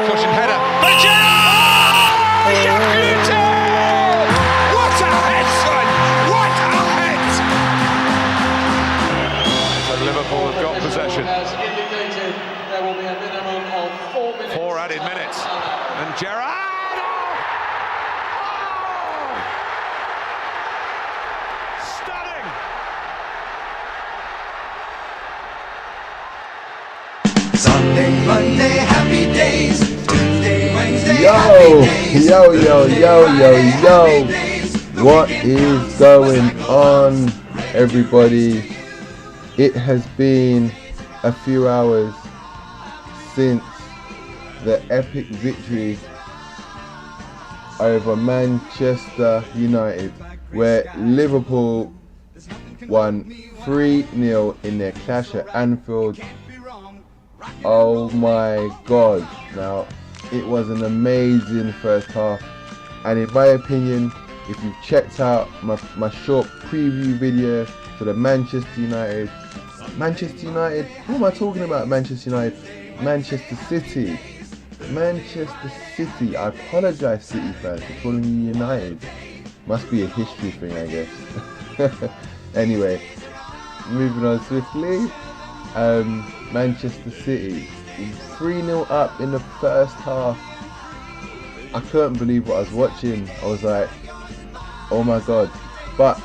cushion header. But Gerrard! Beauty! What a head, son! What a head! So Liverpool have got possession. As indicated, there will be a minimum of 4 minutes. 4 added minutes. And Gerrard! Stunning! Sunday, Monday, happy days. Tuesday, Wednesday, happy days. Yo. What is going on, everybody? It has been a few hours since the epic victory over Manchester United, where Liverpool won 3-0 in their clash at Anfield. Oh my God. Now, it was an amazing first half, and in my opinion, if you've checked out my short preview video for the Manchester United, who am I talking about? Manchester City. I apologise, City fans, for calling you United. Must be a history thing, I guess. Anyway, moving on swiftly. Manchester City 3-0 up in the first half. I couldn't believe what I was watching. I was like, oh my God. But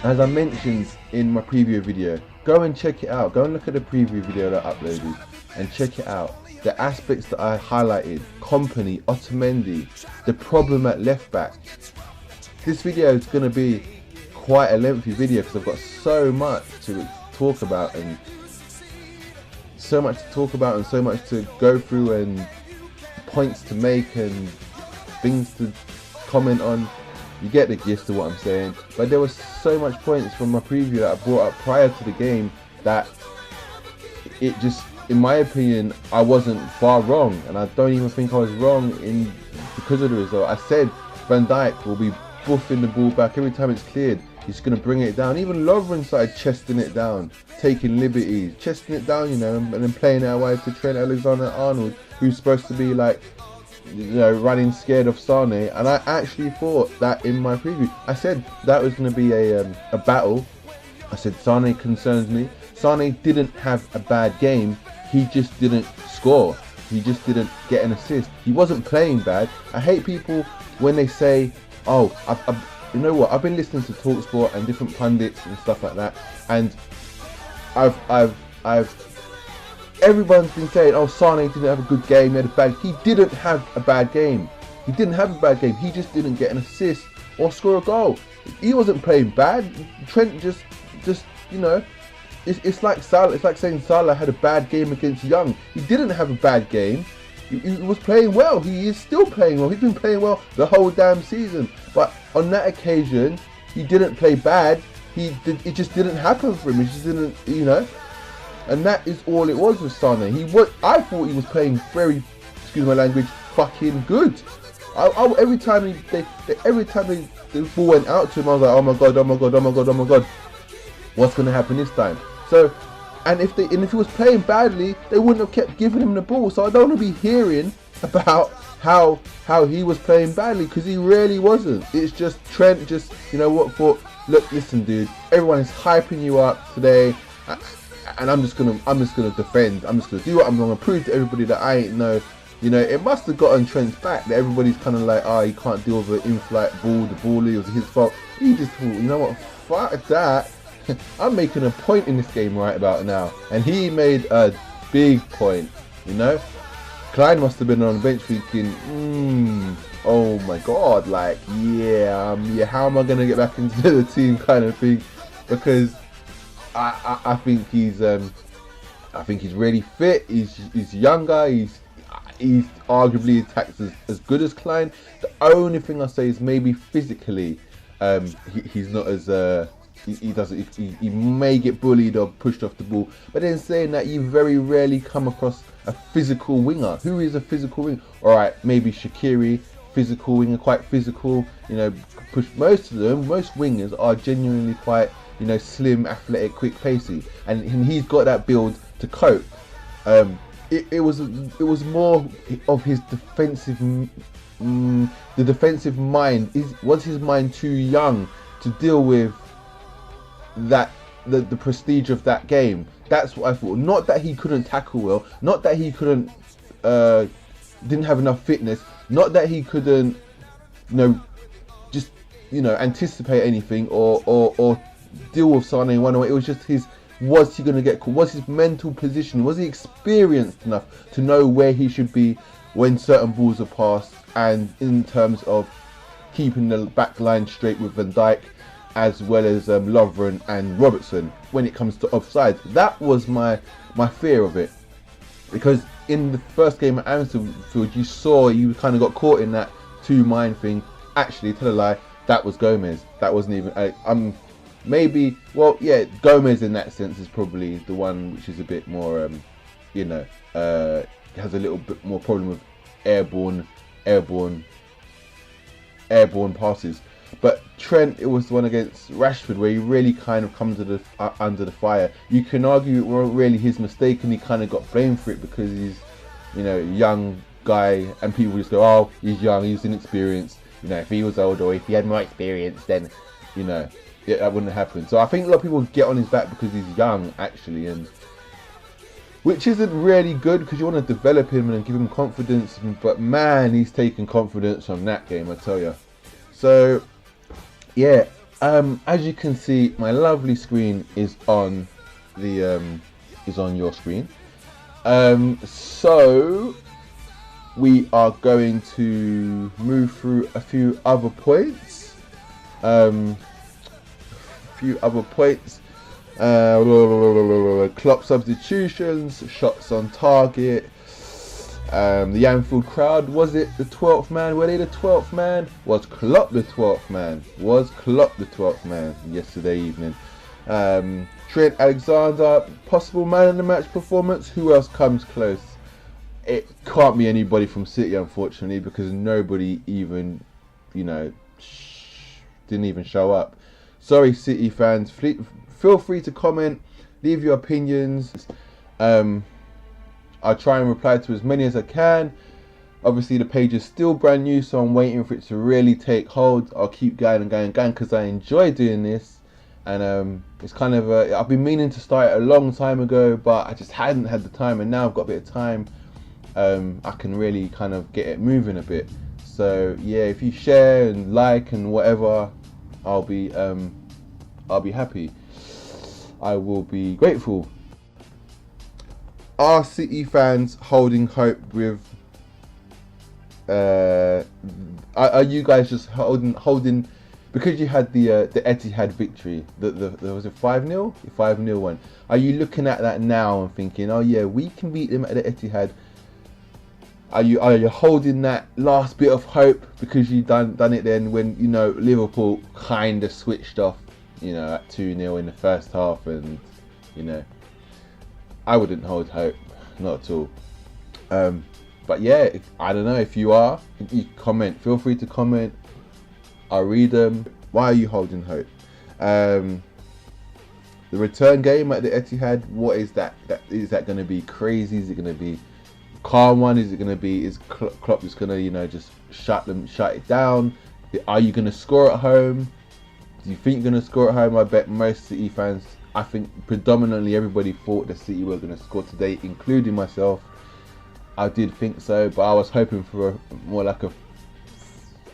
as I mentioned in my preview video, go and check it out. Go and look at the preview video that I uploaded and check it out. The aspects that I highlighted: Kompany, Otamendi, the problem at left back. This video is going to be quite a lengthy video because I've got so much to talk about and so much to go through and points to make and things to comment on. You get the gist of what I'm saying. But there was so much points from my preview that I brought up prior to the game that it just, in my opinion, I wasn't far wrong, and I don't even think I was wrong because of the result. I said Van Dijk will be buffing the ball back every time it's cleared. He's going to bring it down. Even Lovren started chesting it down, taking liberties, chesting it down, and then playing it away to Trent Alexander-Arnold, who's supposed to be like, running scared of Sane. And I actually thought that in my preview. I said that was going to be a battle. I said Sane concerns me. Sane didn't have a bad game. He just didn't score. He just didn't get an assist. He wasn't playing bad. I hate people when they say, oh, you know what? I've been listening to TalkSport and different pundits and stuff like that, and everyone's been saying, oh, Sane didn't have a good game. He had a bad. He didn't have a bad game. He just didn't get an assist or score a goal. He wasn't playing bad. Trent just it's like Salah. It's like saying Salah had a bad game against Young. He didn't have a bad game. He was playing well. He is still playing well. He's been playing well the whole damn season. But on that occasion, he didn't play bad. It just didn't happen for him. It just didn't, And that is all it was with Sane. I thought he was playing very, excuse my language, fucking good. Every time the ball went out to him, I was like, oh my god, what's gonna happen this time? So, and if he was playing badly, they wouldn't have kept giving him the ball. So I don't want to be hearing about how he was playing badly, because he really wasn't. It's just Trent just, thought, look, listen, dude, everyone is hyping you up today, and I'm just gonna defend. I'm just gonna do what I'm gonna prove to everybody that I ain't no. It must have got on Trent's back that everybody's kind of like, he can't deal with an in-flight ball. The ball, it was his fault. He just thought, you know what, fuck that. I'm making a point in this game right about now, and he made a big point. Klein must have been on the bench thinking, oh my god, like, how am I gonna get back into the team, kind of thing, because I think he's really fit. He's younger. He's arguably attacks as good as Klein. The only thing I say is maybe physically, he's not as he may get bullied or pushed off the ball. But then saying that, you very rarely come across a physical winger. Who is a physical winger? All right, maybe Shaqiri, physical winger, quite physical. Most wingers are genuinely quite, slim, athletic, quick, pacey, and he's got that build to cope. it was more of his defensive, the defensive mind. Was his mind too young to deal with that the prestige of that game? That's what I thought. Not that he couldn't tackle well, not that he couldn't didn't have enough fitness, not that he couldn't, just anticipate anything or deal with Sane one way. It was just was he going to get caught? Was his mental position? Was he experienced enough to know where he should be when certain balls are passed? And in terms of keeping the back line straight with Van Dijk, as well as Lovren and Robertson when it comes to offsides. That was my fear of it, because in the first game at Anfield, you kind of got caught in that two-mind thing. Actually, tell a lie, that was Gomez. That wasn't even. Gomez in that sense is probably the one which is a bit more, has a little bit more problem with airborne passes. But Trent, it was the one against Rashford where he really kind of comes under the fire. You can argue it wasn't really his mistake, and he kind of got blamed for it because he's, a young guy, and people just go, oh, he's young, he's inexperienced. If he was older or if he had more experience, then, that wouldn't happen. So I think a lot of people get on his back because he's young, actually, and which isn't really good because you want to develop him and give him confidence. But man, he's taken confidence from that game, I tell you. So yeah, as you can see, my lovely screen is on your screen. So we are going to move through a few other points. Klopp substitutions, shots on target. The Anfield crowd, was it the 12th man? Were they the 12th man? Was Klopp the 12th man? Was Klopp the 12th man yesterday evening? Trent Alexander, possible man in the match performance. Who else comes close? It can't be anybody from City, unfortunately, because nobody even, didn't even show up. Sorry, City fans. Feel free to comment, leave your opinions. I'll try and reply to as many as I can. Obviously, the page is still brand new, so I'm waiting for it to really take hold. I'll keep going because I enjoy doing this. And it's kind of I've been meaning to start it a long time ago, but I just hadn't had the time, and now I've got a bit of time. I can really kind of get it moving a bit. So yeah, if you share and like and whatever, I'll be happy. I will be grateful. Are City fans holding hope with? Are you guys just holding? Because you had the Etihad victory, was it 5-0? The 5-0 one. Are you looking at that now and thinking, oh yeah, we can beat them at the Etihad? Are you holding that last bit of hope because you done it then when Liverpool kind of switched off, at 2-0 in the first half, and I wouldn't hold hope, not at all. But yeah, I don't know if you are. You comment. Feel free to comment. I'll read them. Why are you holding hope? The return game at the Etihad. What is that? Is that going to be crazy? Is it going to be calm one? Is it going to be? Is Klopp just going to just shut it down? Are you going to score at home? Do you think you're going to score at home? I bet most City fans. I think predominantly everybody thought that City were going to score today, including myself. I did think so, but I was hoping for more like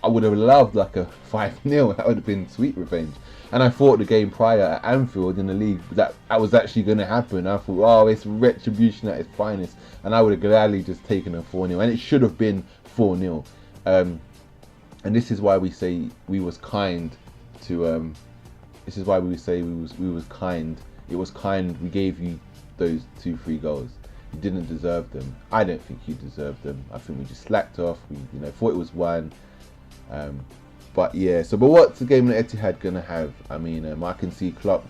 I would have loved like a 5-0. That would have been sweet revenge. And I thought the game prior at Anfield in the league that was actually going to happen. I thought, oh, it's retribution at its finest, and I would have gladly just taken a 4-0, and it should have been 4-0. And this is why we say we was kind to. This is why we say we was kind. It was kind. We gave you those 2-3 goals. You didn't deserve them. I don't think you deserved them. I think we just slacked off. We thought it was one. But yeah. But what's the game that Etihad gonna have? I mean, I can see Klopp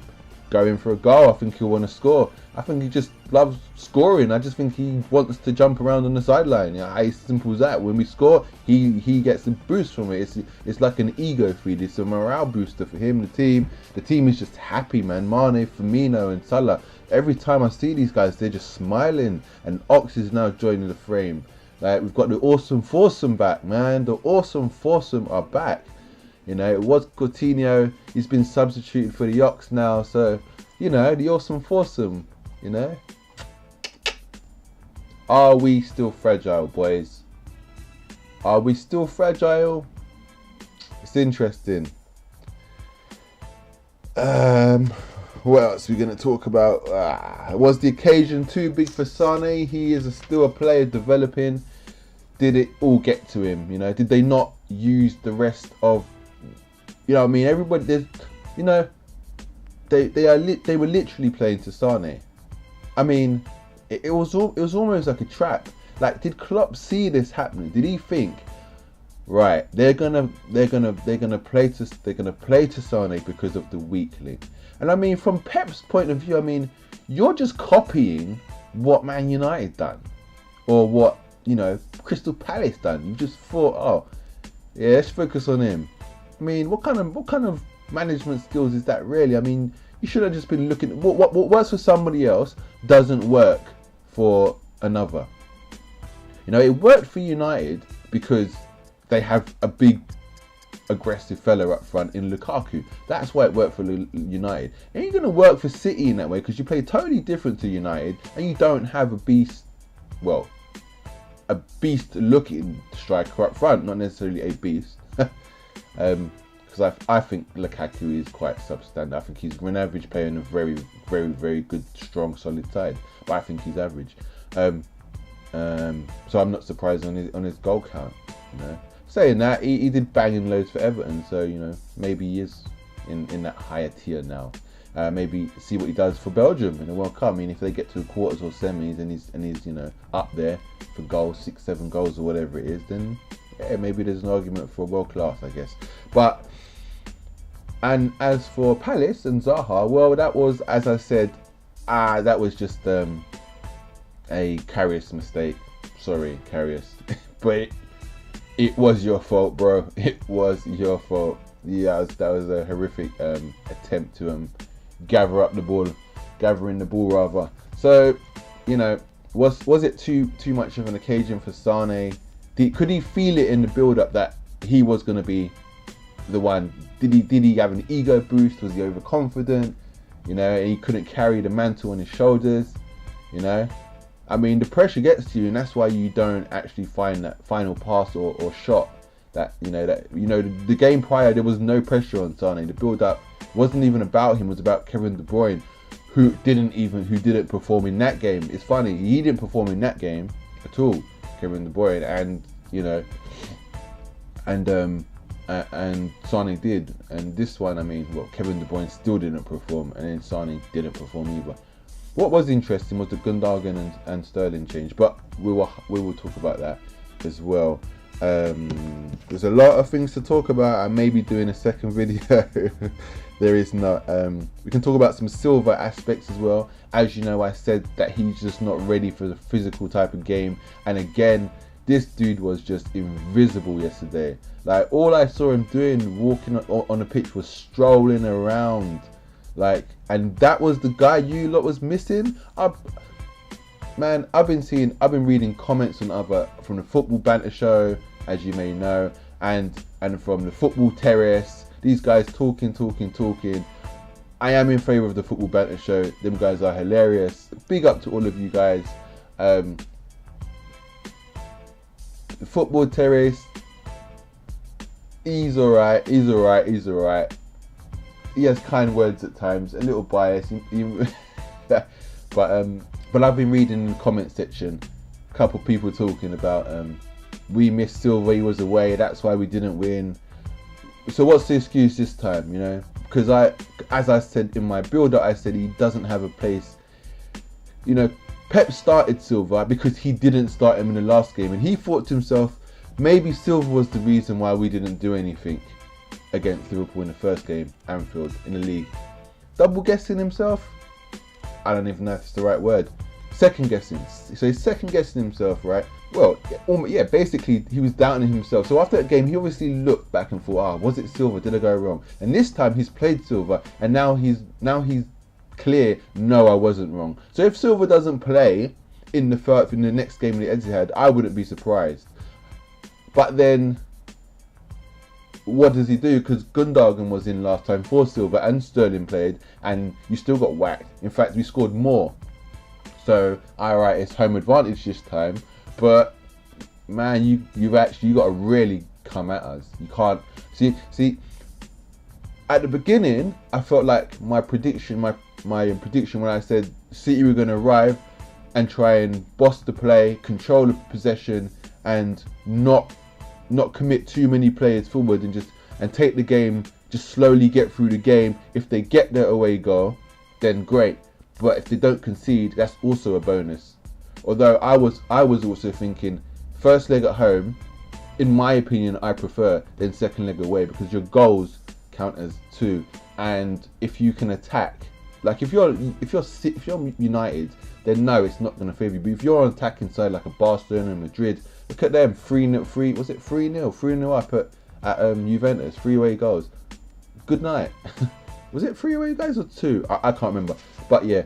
going for a goal. I think he'll want to score. I think he just loves scoring. I just think he wants to jump around on the sideline. It's simple as that. When we score, he gets a boost from it. It's like an ego feed. It's a morale booster for him. The team is just happy, man. Mane, Firmino, and Salah. every time I see these guys, they're just smiling. And Ox is now joining the frame. Like, we've got the awesome foursome back, man. The awesome foursome are back. You know, it was Coutinho. He's been substituted for the Ox now. So, you know, the awesome foursome, you know. Are we still fragile, boys? Are we still fragile? It's interesting. What else are we going to talk about? Was the occasion too big for Sane? He is still a player developing. Did it all get to him? You know, did they not use the rest of? You know what I mean? Everybody, there's, you know, they were literally playing to Sane. I mean, it was almost like a trap. Like, did Klopp see this happening? Did he think, right, they're gonna play to Sane because of the weak link? And I mean, from Pep's point of view, I mean, you're just copying what Man United done, or what, you know, Crystal Palace done. You just thought, oh, yeah, let's focus on him. I mean, what kind of management skills is that really? I mean, you should have just been looking at what works for somebody else doesn't work for another. You know, it worked for United because they have a big aggressive fella up front in Lukaku. That's why it worked for United. And you're going to work for City in that way because you play totally different to United and you don't have a beast, well, a beast looking striker up front, not necessarily a beast. Because I think Lukaku is quite substandard. I think he's an average player in a very, very, very good, strong, solid side. But I think he's average. So I'm not surprised on his goal count. You know, saying that, he did bang in loads for Everton. So, you know, maybe he is in that higher tier now. Maybe see what he does for Belgium in the World Cup. I mean, if they get to the quarters or semis and he's you know, up there for goals, 6-7 goals or whatever it is, then yeah, maybe there's an argument for world class, I guess. But, and as for Palace and Zaha, well, that was, as I said, that was just a Karius mistake. Sorry, Karius, but it was your fault, bro. It was your fault. Yeah, that was a horrific attempt to gathering the ball rather. So, you know, was it too much of an occasion for Sane? Could he feel it in the build-up that he was going to be the one? Did he have an ego boost? Was he overconfident? You know, and he couldn't carry the mantle on his shoulders. You know, I mean, the pressure gets to you, and that's why you don't actually find that final pass or shot. The game prior, there was no pressure on Sane. The build-up wasn't even about him; it was about Kevin De Bruyne, who didn't perform in that game. It's funny, he didn't perform in that game at all, Kevin De Bruyne, and you know, and Sane did. And this one, I mean, well, Kevin De Bruyne still didn't perform, and then Sane didn't perform either. What was interesting was the Gundogan and Sterling change, but we will talk about that as well. There's a lot of things to talk about. I may be doing a second video. There is not. We can talk about some Silva aspects as well. As you know, I said that he's just not ready for the physical type of game, and again, this dude was just invisible yesterday. Like, all I saw him doing walking on the pitch was strolling around, like, and that was the guy you lot was missing. Man, I've been reading comments from the Football Banter Show, as you may know, and from the Football Terrace. These guys talking. I am in favour of the Football Banter Show. Them guys are hilarious. Big up to all of you guys. The Football Terrace, he's alright. He has kind words at times, a little biased, but I've been reading in the comment section, a couple of people talking about we missed Silva, he was away, that's why we didn't win. So what's the excuse this time, you know? Because as I said in my build-up, I said he doesn't have a place. You know, Pep started Silva because he didn't start him in the last game, and he thought to himself, maybe Silva was the reason why we didn't do anything against Liverpool in the first game, Anfield, in the league. Double guessing himself? I don't even know if it's the right word. Second guessing. So he's second guessing himself, right? Well, yeah, basically he was doubting himself. So after that game, he obviously looked back and thought, was it Silva? Did I go wrong? And this time he's played Silva, and now he's clear, no, I wasn't wrong. So if Silva doesn't play in the next game of the Etihad, I wouldn't be surprised. But then, what does he do? Because Gundogan was in last time for Silva and Sterling played, and you still got whacked. In fact, we scored more. So, alright, it's home advantage this time. But, man, you got to really come at us. You can't... See, at the beginning, I felt like my prediction when I said City were going to arrive and try and boss the play, control the possession, and not commit too many players forward and take the game, just slowly get through the game. If they get their away goal, then great. But if they don't concede, that's also a bonus. Although I was also thinking, first leg at home, in my opinion, I prefer than second leg away, because your goals count as 2. And if you can attack, like if you're United, then no, it's not going to favour you. But if you're on attacking side like a Barcelona and Madrid, look at them, 3-0, was it 3-0? 3-0 up at Juventus, 3 away goals. Good night. Was it 3 away goals or 2? I can't remember. But yeah,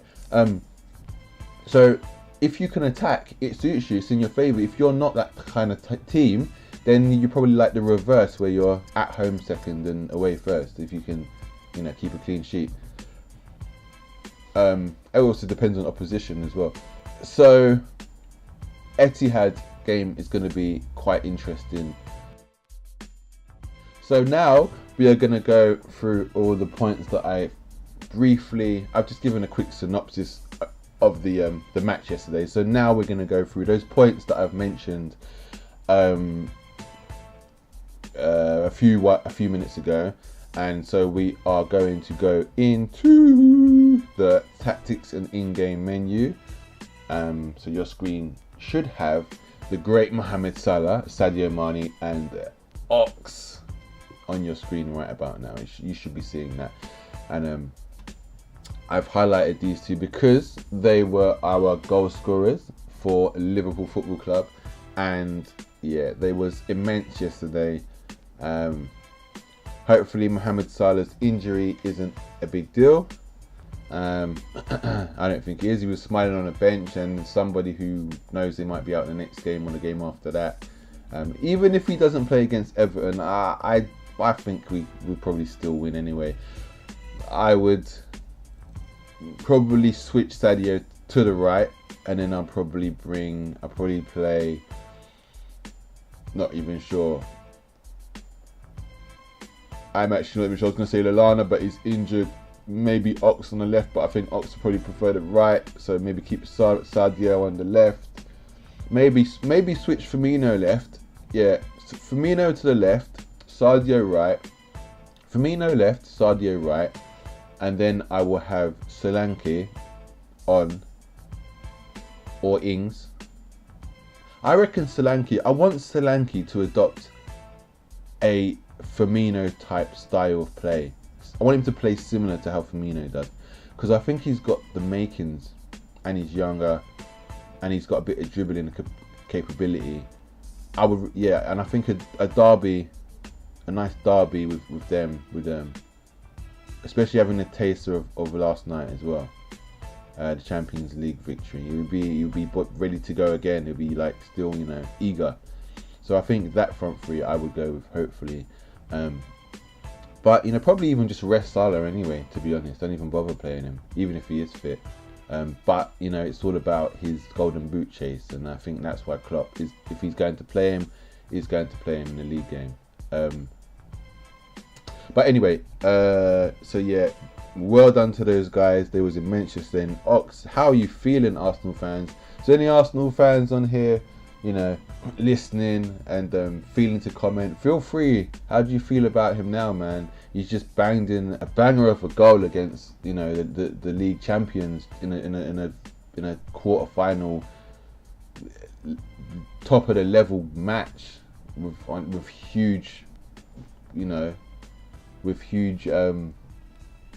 so if you can attack, it suits you, it's in your favour. If you're not that kind of team, then you probably like the reverse, where you're at home second and away first, if you can, keep a clean sheet. It also depends on opposition as well. So Etihad game is going to be quite interesting. So now we are going to go through all the points that I've just given a quick synopsis of the match yesterday. So now we're going to go through those points that I've mentioned a few minutes ago, and so we are going to go into the tactics and in-game menu. So your screen should have the great Mohamed Salah, Sadio Mane, and Ox on your screen right about now. You should be seeing that, and I've highlighted these two because they were our goal scorers for Liverpool Football Club, and yeah, they was immense yesterday. Hopefully Mohamed Salah's injury isn't a big deal. I don't think it is. He was smiling on a bench, and somebody who knows they might be out the next game or the game after that. Even if he doesn't play against Everton, I think we would probably still win anyway. I would probably switch Sadio to the right, and then I'll probably play, not even sure. I'm actually not even sure. I was going to say Lallana, but he's injured. Maybe Ox on the left, but I think Ox would probably prefer the right. So maybe keep Sadio on the left. Maybe switch Firmino left. Yeah, Firmino to the left, Sadio right. Firmino left, Sadio right. And then I will have Solanke on, or Ings. I reckon Solanke, I want Solanke to adopt a Firmino type style of play. I want him to play similar to how Firmino does, because I think he's got the makings, and he's younger, and he's got a bit of dribbling capability. And I think a derby, a nice derby with them, especially having a taster of last night as well, the Champions League victory. He would be ready to go again. He'll be like still, eager. So I think that front three I would go with, hopefully. But probably even just rest Salah anyway. To be honest, don't even bother playing him, even if he is fit. But it's all about his golden boot chase, and I think that's why Klopp is. If he's going to play him, he's going to play him in the league game. But anyway, so yeah, well done to those guys. They was in Manchester. And Ox, how are you feeling, Arsenal fans? So any Arsenal fans on here, listening and feeling to comment, feel free. How do you feel about him now, man? He's just banged in a banger of a goal against the league champions in a quarter-final, top of the level match with huge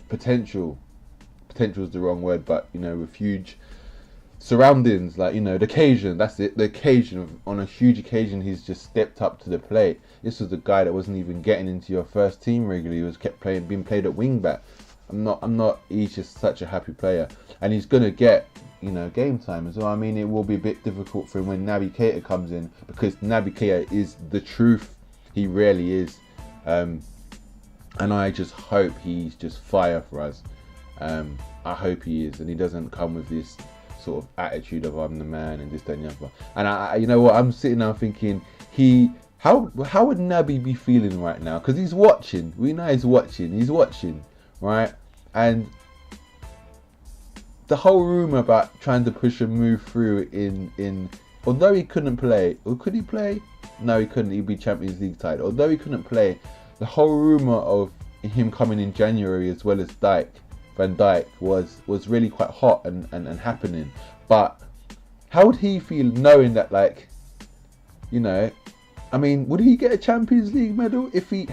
potential. Potential is the wrong word, but with huge surroundings, like the occasion. That's it. The occasion, on a huge occasion, he's just stepped up to the plate. This was the guy that wasn't even getting into your first team regularly. He was being played at wing back. I'm not. He's just such a happy player, and he's gonna get, you know, game time as well. I mean, it will be a bit difficult for him when Naby Keita comes in, because Naby Keita is the truth. He really is, and I just hope he's just fire for us. I hope he is, and he doesn't come with this sort of attitude of I'm the man and this, that, and the other. And I you know what? I'm sitting now thinking, how would Naby be feeling right now? Because he's watching. We know he's watching. He's watching, right? And the whole rumor about trying to push a move through in although he couldn't play, or could he play? No, he couldn't. He'd be Champions League tied. Although he couldn't play, the whole rumor of him coming in January as well as Van Dijk was really quite hot and happening. But how would he feel knowing that, like, you know, I mean, would he get a Champions League medal if he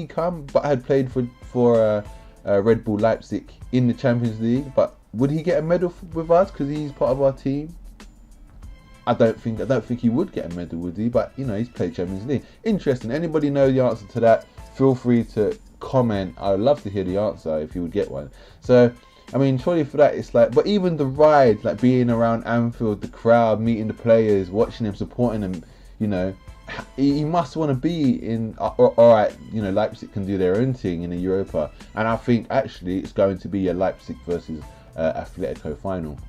come but had played for Red Bull Leipzig in the Champions League? But would he get a medal with us because he's part of our team? I don't think he would get a medal, would he? But you know, he's played Champions League. Interesting. Anybody know the answer to that? Feel free to comment. I would love to hear the answer if you would get one. So, I mean, surely for that, it's like, but even the ride, like being around Anfield, the crowd, meeting the players, watching them, supporting them, you know, he must want to be in. All right, you know, Leipzig can do their own thing in the Europa, and I think actually it's going to be a Leipzig versus Atletico final.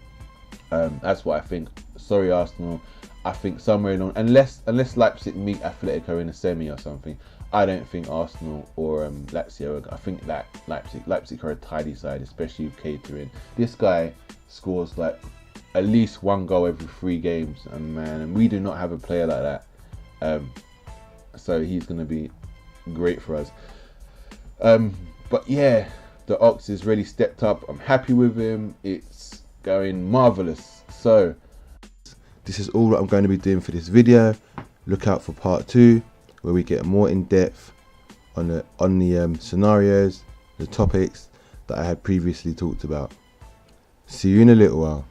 That's what I think. Sorry, Arsenal. I think somewhere along, unless Leipzig meet Atletico in a semi or something, I don't think Arsenal or Lazio. I think that Leipzig are a tidy side, especially with Keita in. This guy scores like at least one goal every 3 games, and we do not have a player like that. So he's going to be great for us. But yeah, the Ox has really stepped up. I'm happy with him. It's going marvelous. So this is all that I'm going to be doing for this video. Look out for part 2, where we get more in depth on the scenarios, the topics that I had previously talked about. See you in a little while.